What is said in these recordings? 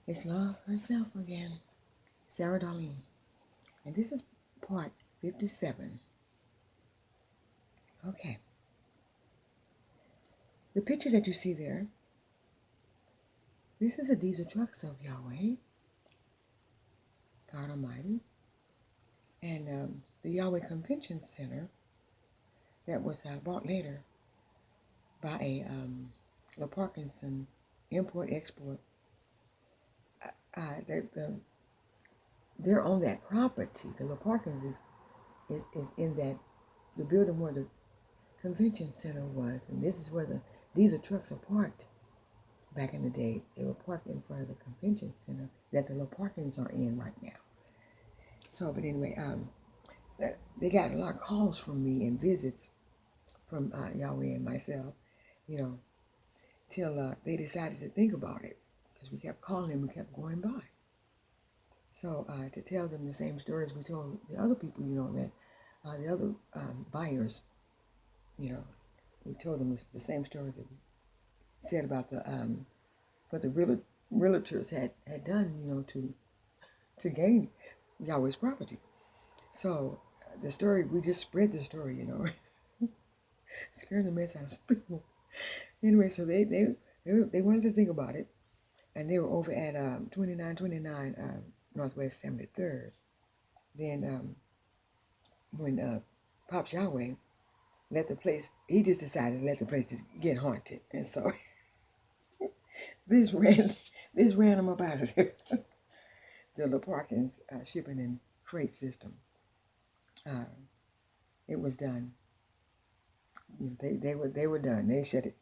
It's love herself again, Sarah Darlene. And this is part 57. Okay. The picture that you see there, this is the diesel trucks of Yahweh, God Almighty, and the Yahweh Convention Center that was bought later by a Parkinson import-export. They're on that property. The Parkins is in that, the building where the convention center was, and this is where the diesel trucks are parked. Back in the day, they were parked in front of the convention center that the Parkins are in right now. So, but anyway, they got a lot of calls from me and visits from Yahweh and myself, you know, till they decided to think about it, because we kept calling and we kept going by. So to tell them the same stories we told the other people, you know, that the other buyers, you know, we told them the same story that we said about the what the realtors had done, you know, to gain Yahweh's property. So the story, we just spread the story, you know, scared the mess out of people. Anyway, so they wanted to think about it, and they were over at 2929 Northwest 73rd. Then when Pops Yahweh let the place, he just decided to let the place just get haunted, and so this ran them up out of there. The Parkins shipping and freight system. It was done. You know, they were done. They shut it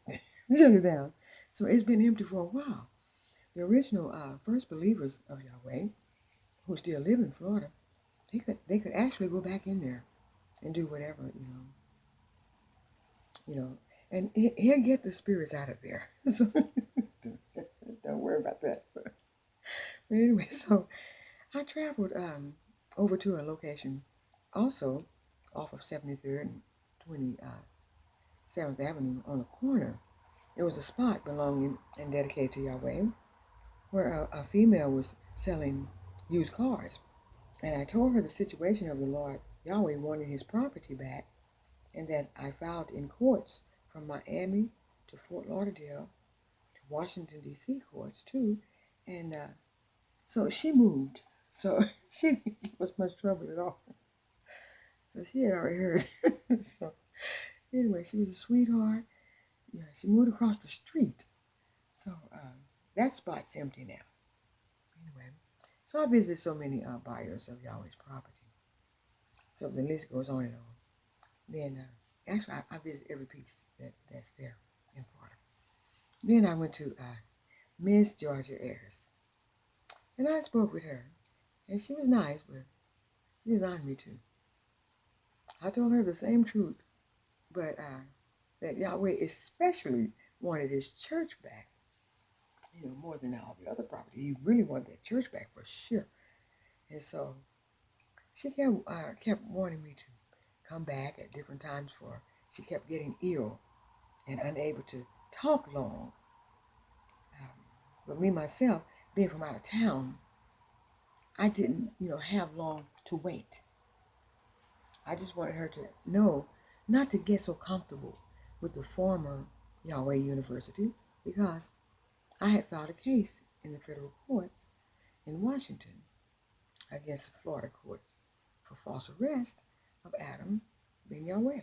down. So it's been empty for a while. The original first believers of Yahweh, who still live in Florida, they could actually go back in there and do whatever, and he'll get the spirits out of there. So don't worry about that. So, but anyway, so I traveled over to a location also off of 73rd and 27th Avenue on the corner. There was a spot belonging and dedicated to Yahweh where a female was selling used cars. And I told her the situation of the Lord Yahweh wanting his property back, and that I filed in courts from Miami to Fort Lauderdale to Washington, D.C. courts too. And so she moved. So she didn't give us much trouble at all. So she had already heard. So anyway, she was a sweetheart. Yeah, she moved across the street. So that spot's empty now. Anyway, so I visit so many buyers of Yahweh's property. So the list goes on and on. Then actually I visit every piece that's there in Florida. Then I went to Miss Georgia Ayers, and I spoke with her, and she was nice, but she was on me too. I told her the same truth, but that Yahweh especially wanted his church back, you know, more than all the other property. He really wanted that church back for sure. And so she kept wanting me to come back at different times for, she kept getting ill and unable to talk long. But me, myself, being from out of town, I didn't, have long to wait. I just wanted her to know not to get so comfortable with the former Yahweh University, because I had filed a case in the federal courts in Washington against the Florida courts for false arrest of Adam ben Yahweh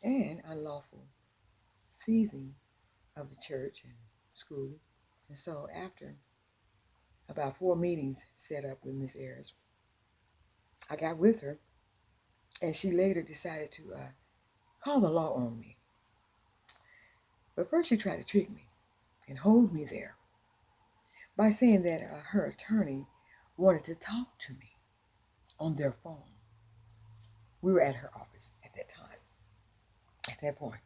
and unlawful seizing of the church and school. And so after about 4 meetings set up with Miss Ayers, I got with her, and she later decided to call the law on me. But first she tried to trick me and hold me there by saying that her attorney wanted to talk to me on their phone. We were at her office at that time, at that point,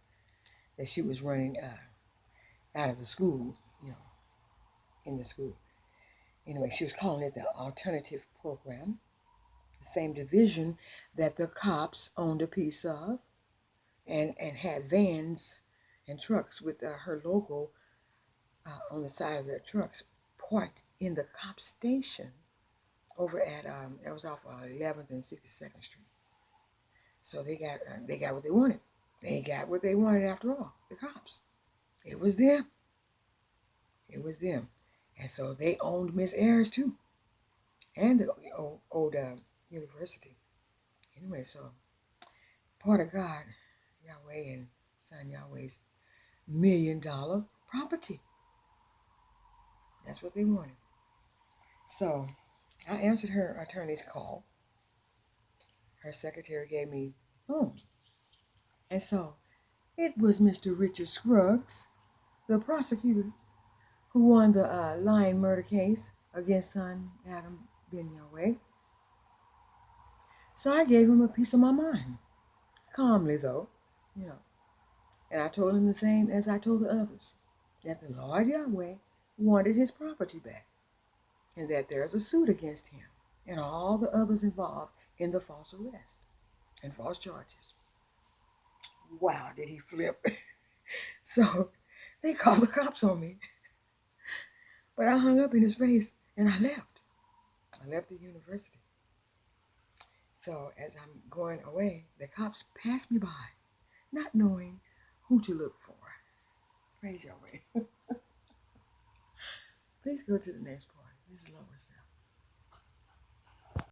that she was running out of the school, in the school. Anyway, she was calling it the alternative program, the same division that the cops owned a piece of, and had vans and trucks with her logo on the side of their trucks parked in the cop station over at that was off 11th and 62nd Street. So they got what they wanted. They got what they wanted after all. The cops. It was them. It was them. And so they owned Miss Ayers too, and the old university. Anyway, so part of God, Yahweh and Son Yahweh's $1 million property. That's what they wanted. So I answered her attorney's call. Her secretary gave me phone. And so it was Mr. Richard Scruggs, the prosecutor, who won the lying murder case against son Adam Ben Yahweh. So I gave him a piece of my mind. Calmly, though, you know. And I told him the same as I told the others, that the Lord Yahweh wanted his property back, and that there's a suit against him and all the others involved in the false arrest and false charges. Wow, did he flip. So they called the cops on me. But I hung up in his face and I left. I left the university. So as I'm going away, the cops passed me by, not knowing who to look for. Praise Yahweh. Please go to the next part. This is Lower Sound.